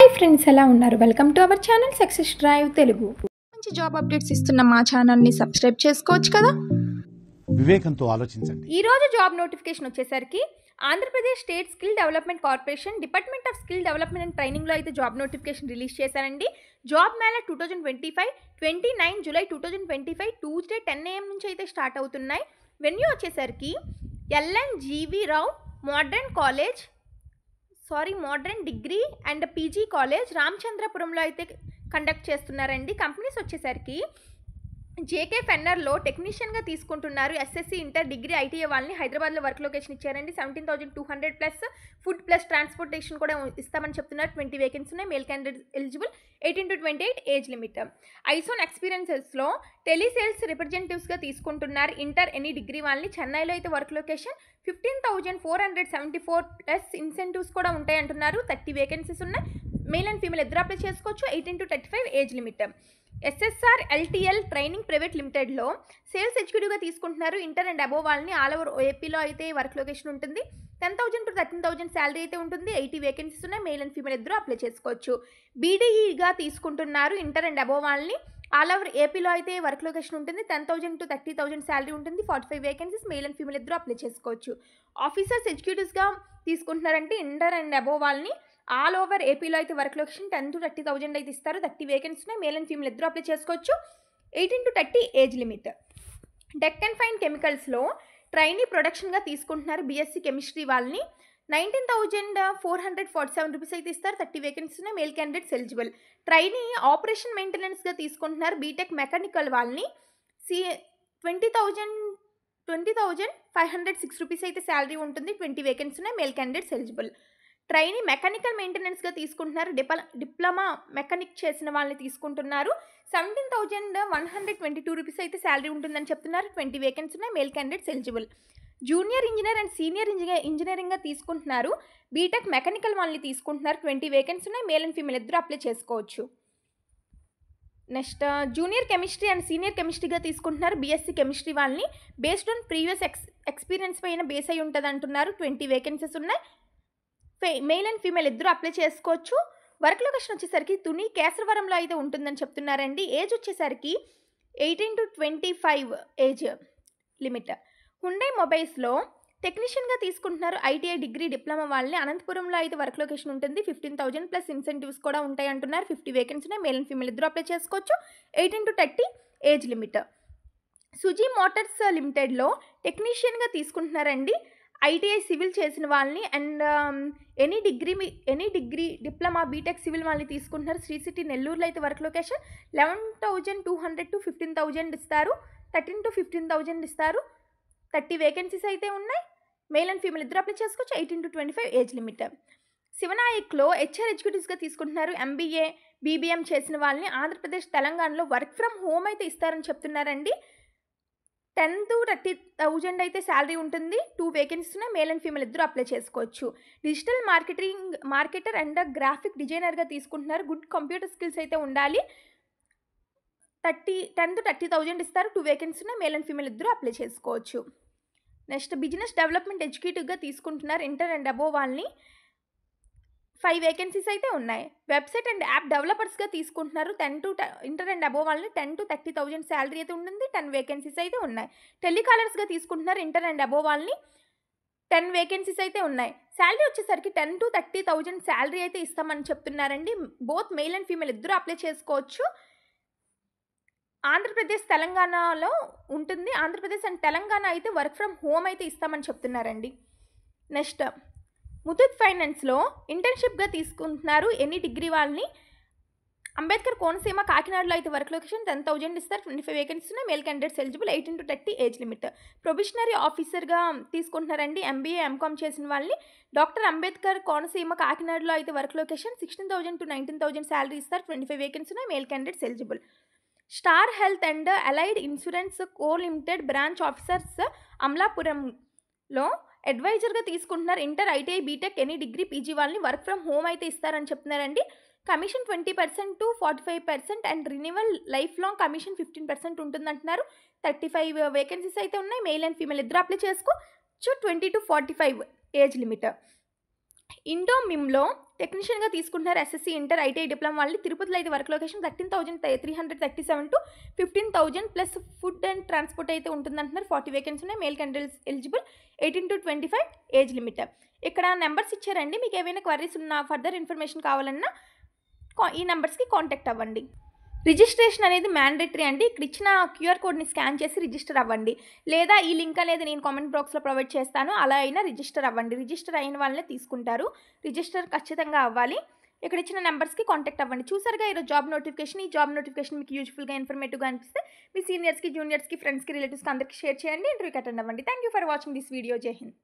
Hi friends, ఎలా ఉన్నారు? Welcome to our channel success drive Telugu. మంచి జాబ్ అప్డేట్స్ ఇస్తున్న మా ఛానల్ని సబ్స్క్రైబ్ చేసుకోవచ్చు కదా. వివేకంతో ఆలోచించండి. ఈరోజు జాబ్ నోటిఫికేషన్ వచ్చేసరికి Andhra Pradesh state skill development corporation department of skill development and ట్రైనింగ్లో అయితే జాబ్ నోటిఫికేషన్ రిలీజ్ చేశారండి. Job mela 2025 29 July 2025 Tuesday 10 AM నుంచి అయితే స్టార్ట్ అవుతున్నాయి. వెన్యూ వచ్చేసరికి LNGV Rao modern degree and PG college రామచంద్రపురంలో అయితే కండక్ట్ చేస్తున్నారండి. కంపెనీస్ వచ్చేసరికి జేకే ఫెన్నర్లో టెక్నీషియన్గా తీసుకుంటున్నారు. ఎస్ఎస్సి ఇంటర్ డిగ్రీ ఐటీఐ వాళ్ళని హైదరాబాద్లో వర్క్ లొకేషన్ ఇచ్చారండి. 17,200 ప్లస్ ఫుడ్ ప్లస్ ట్రాన్స్పోర్టేషన్ కూడా ఇస్తామని చెప్తున్నారు. 20 వేకెన్సీ ఉన్నాయి. Male candidate eligible 18 to 28 age limit. ఐసోన్ ఎక్స్పీరియన్సెస్లో టెలిసేల్స్ రిప్రజెంటేటివ్స్గా తీసుకుంటున్నారు. ఇంటర్ ఎనీ డిగ్రీ వాళ్ళని చెన్నైలో అయితే వర్క్ లొకేషన్ 15,474 ప్లస్ ఇన్సెంటివ్స్ కూడా ఉంటాయి అంటున్నారు. 30 వేకెన్సీస్ ఉన్నాయి. మేల్ అండ్ ఫీమేల్ ఇద్దరు అప్లై చేసుకోవచ్చు. 18 to 35 age limit. SSR LTL training private లిమిటెడ్లో సేల్స్ ఎగ్జిక్యూటివ్గా తీసుకుంటున్నారు. ఇంటర్ అండ్ అబోవ్ వాళ్ళని ఆల్ ఓవర్ ఏపీలో అయితే వర్క్ లొకేషన్ ఉంటుంది. 10,000 to 13,000 శాలరీ అయితే ఉంటుంది. 80 వేకెన్సీస్ ఉన్నాయి. మేల్ అండ్ ఫీమేల్ ఇద్దరు అప్లై చేసుకోవచ్చు. బీడీఈగా తీసుకుంటున్నారు. ఇంటర్ అండ్ అబోవ్ వాళ్ళని ఆల్ ఓవర్ ఏపీలో అయితే వర్క్ లొకేషన్ ఉంటుంది. 10,000 to 30,000 శాలరీ ఉంటుంది. 45 వేకెన్సీస్. మేల్ అండ్ ఫీమేల్ ఇద్దరు అప్లై చేసుకోవచ్చు. ఆఫీసర్స్ ఎగ్జిక్యూటివ్స్గా తీసుకుంటున్నారంటే ఇంటర్ అండ్ అబోవ్ వాళ్ళని ఆల్ ఓవర్ ఏపీలో అయితే వర్క్ లొకేషన్ 10 to 30,000 అయితే ఇస్తారు. 30 వేకెన్సీ ఉన్నాయి. మేల్ అండ్ ఫీమేల్ ఇద్దరు అప్లై చేసుకోవచ్చు. 18 to 30 age limit. Deck and fine కెమికల్స్లో ట్రైనీ ప్రొడక్షన్గా తీసుకుంటున్నారు. బీఎస్సీ కెమిస్ట్రీ వాళ్ళని 19,447 రూపీస్ అయితే ఇస్తారు. 30 వేకెన్సీ ఉన్నాయి. Male candidates eligible. Trainee operation మెయింటెనెన్స్గా తీసుకుంటున్నారు. బీటెక్ మెకానికల్ వాళ్ళని 20,506 రూపీస్ అయితే శాలరీ ఉంటుంది. 20 వేకెన్సీ ఉన్నాయి. Male candidates eligible. Trainee mechanical మెయింటెనెన్స్గా తీసుకుంటున్నారు. డిప్లొమా మెకానిక్ చేసిన వాళ్ళని తీసుకుంటున్నారు. 17,122 రూపీస్ అయితే శాలరీ ఉంటుందని చెప్తున్నారు. 20 వేకెన్సీ ఉన్నాయి. Male candidates eligible. Junior engineer and senior ఇంజనీరింగ్గా తీసుకుంటున్నారు. బీటెక్ మెకానికల్ వాళ్ళని తీసుకుంటున్నారు. 20 వేకెన్సీ ఉన్నాయి. మేల్ అండ్ ఫీమేల్ ఇద్దరు అప్లై చేసుకోవచ్చు. Next junior chemistry and senior కెమిస్ట్రీగా తీసుకుంటున్నారు. బీఎస్సీ కెమిస్ట్రీ వాళ్ళని బేస్డ్ ఆన్ ప్రీవియస్ ఎక్స్పీరియన్స్ పైన బేస్ అయి ఉంటుంది అంటున్నారు. 20 వేకెన్సీస్ ఉన్నాయి. మేల్ అండ్ ఫీమేల్ ఇద్దరు అప్లై చేసుకోవచ్చు. వర్క్ లొకేషన్ వచ్చేసరికి తుని కేసరవరంలో అయితే ఉంటుందని చెప్తున్నారండి. ఏజ్ వచ్చేసరికి 18 to 25 ఏజ్ లిమిట్. హుండై మొబైల్స్లో టెక్నీషియన్గా తీసుకుంటున్నారు. ఐటీఐ డిగ్రీ డిప్లొమా వాళ్ళని అనంతపురంలో అయితే వర్క్ లొకేషన్ ఉంటుంది. 15,000 ప్లస్ ఇన్సెంటివ్స్ కూడా ఉంటాయి అంటున్నారు. 50 వేకెన్సీ మేల్ అండ్ ఫీమేల్ ఇద్దరు అప్లై చేసుకోవచ్చు. 18 to 30 ఏజ్ లిమిట్. సుజీ మోటార్స్ లిమిటెడ్లో టెక్నీషియన్గా తీసుకుంటున్నారండి. ఐటీఐ సివిల్ చేసిన వాళ్ళని and any degree diploma BTech civil వాళ్ళని తీసుకుంటున్నారు. శ్రీ సిటీ నెల్లూరులో అయితే వర్క్ లొకేషన్ 11,200 to 15,000 ఇస్తారు. 13 to 15,000 ఇస్తారు. 30 వేకెన్సీస్ అయితే ఉన్నాయి. మేల్ అండ్ ఫీమేల్ ఇద్దరు అప్లై చేసుకోవచ్చు. 18 to 25 ఏజ్ లిమిట్. శివనాయక్లో హెచ్ఆర్ ఎగ్జిక్యూటివ్స్గా తీసుకుంటున్నారు. ఎంబీఏ బీబీఎం చేసిన వాళ్ళని ఆంధ్రప్రదేశ్ తెలంగాణలో వర్క్ ఫ్రమ్ హోమ్ అయితే ఇస్తారని చెప్తున్నారండి. 10 to 30,000 అయితే శాలరీ ఉంటుంది. 2 వేకెన్సీస్ ఉన్నాయి. మేల్ అండ్ ఫీమేల్ ఇద్దరు అప్లై చేసుకోవచ్చు. డిజిటల్ మార్కెటర్ అండ్ గ్రాఫిక్ డిజైనర్గా తీసుకుంటున్నారు. గుడ్ కంప్యూటర్ స్కిల్స్ అయితే ఉండాలి. 10 to 30,000 ఇస్తారు. 2 వేకెన్సీ ఉన్నాయి. మేల్ అండ్ ఫీమేల్ ఇద్దరు అప్లై చేసుకోవచ్చు. నెక్స్ట్ బిజినెస్ డెవలప్మెంట్ ఎగ్జిక్యూటివ్గా తీసుకుంటున్నారు. ఇంటర్ అండ్ అబోవ్ వాళ్ళని 5 వేకెన్సీస్ అయితే ఉన్నాయి. వెబ్సైట్ అండ్ యాప్ డెవలపర్స్గా తీసుకుంటున్నారు. ఇంటర్ అండ్ అబోవ్ వాళ్ళని 10 to 30,000 శాలరీ అయితే ఉంటుంది. 10 వేకెన్సీస్ అయితే ఉన్నాయి. టెలికాలర్స్గా తీసుకుంటున్నారు. ఇంటర్ అండ్ అబోవ్ వాళ్ళని 10 వేకెన్సీస్ అయితే ఉన్నాయి. శాలరీ వచ్చేసరికి 10 to 30,000 శాలరీ అయితే ఇస్తామని చెప్తున్నారండి. బోత్ మేల్ అండ్ ఫీమేల్ ఇద్దరు అప్లై చేసుకోవచ్చు. ఆంధ్రప్రదేశ్ తెలంగాణలో ఉంటుంది. ఆంధ్రప్రదేశ్ అండ్ తెలంగాణ అయితే వర్క్ ఫ్రమ్ హోమ్ అయితే ఇస్తామని చెప్తున్నారండి. నెక్స్ట్ ముతూట్ ఫైనాన్స్లో ఇంటర్న్షిప్గా తీసుకుంటున్నారు. ఎనీ డిగ్రీ వాళ్ళని అంబేద్కర్ కోనసీమ కాకినాడలో అయితే వర్క్ లొకేషన్ 10,000 ఇస్తారు. 25 వేకెన్సీ ఉన్నాయి. Male candidates eligible. 18 to 30 age limit. Probationary ఆఫీసర్గా తీసుకుంటున్నారండి. ఎంబీఏ ఎంకామ్ చేసిన వాళ్ళని డాక్టర్ అంబేద్కర్ కోనసీమ కాకినాడలో అయితే వర్క్ లొకేషన్ 16,000 to 19,000 శాలరీ ఇస్తారు. 25 వేకెన్సీ ఉన్నాయి. Male candidates eligible. Star Health and Allied Insurance Co Limited branch officers అమలాపురంలో అడ్వైజర్గా తీసుకుంటున్నారు. Inter ITI BTech any degree PG వాళ్ళని వర్క్ ఫ్రమ్ హోమ్ అయితే ఇస్తారని చెప్తున్నారండి. Commission 20% to 45% and renewal life long commission 15% ఉంటుందంటున్నారు. 35 వేకెన్సీస్ అయితే ఉన్నాయి. మేల్ అండ్ ఫీమేల్ ఇద్దరు అప్లై చేసుకోవచ్చు. 20 to 45 ఏజ్ లిమిట్. ఇండోమిమ్లో టెక్నీషియన్గా తీసుకుంటున్నారు ఎస్ఎస్సీ ఇంటర్ ఐటీఐ డిప్లొమా వాళ్ళని. తిరుపతిలో అయితే work location 13,337 to 15,000 plus food and transport అయితే ఉంటుందంటున్నారు. 40 వేకెన్సీ ఉన్నాయి. Male candidates eligible 18 to 25 age limit. ఇక్కడ నెంబర్స్ ఇచ్చారండి. మీకు ఏమైనా క్వరీస్ ఉన్నా ఫర్దర్ ఇన్ఫర్మేషన్ కావాలన్నా ఈ నెంబర్స్కి కాంటాక్ట్ అవ్వండి. రిజిస్ట్రేషన్ అనేది మ్యాండేటరీ అండి. ఇక్కడ ఇచ్చిన క్యూఆర్ కోడ్ని స్కాన్ చేసి రిజిస్టర్ అవ్వండి, లేదా ఈ లింక్ అనేది నేను కామెంట్ బాక్స్లో ప్రొవైడ్ చేస్తాను, అలా అయినా రిజిస్టర్ అవ్వండి. రిజిస్టర్ అయిన వాళ్ళనే తీసుకుంటారు. రిజిస్టర్ ఖచ్చితంగా అవ్వాలి. ఇక్కడ ఇచ్చిన నెంబర్స్కి కాంటాక్ట్ అవ్వండి. చూసారుగా ఈరోజు జాబ్ నోటిఫికేషన్. ఈ జాబ్ నోటిఫికేషన్ మీకు యూజ్ఫుల్గా ఇన్ఫర్మేటివ్గా అనిపిస్తే మీ సీనియర్స్కి, జూనియర్స్కి, ఫ్రెండ్స్కి, రిలేటివ్స్కి అందరికీ షేర్ చేయండి. ఇంటర్వ్యూకి అటెండ్ అవ్వండి. Thank you for watching this video. జై హింద్.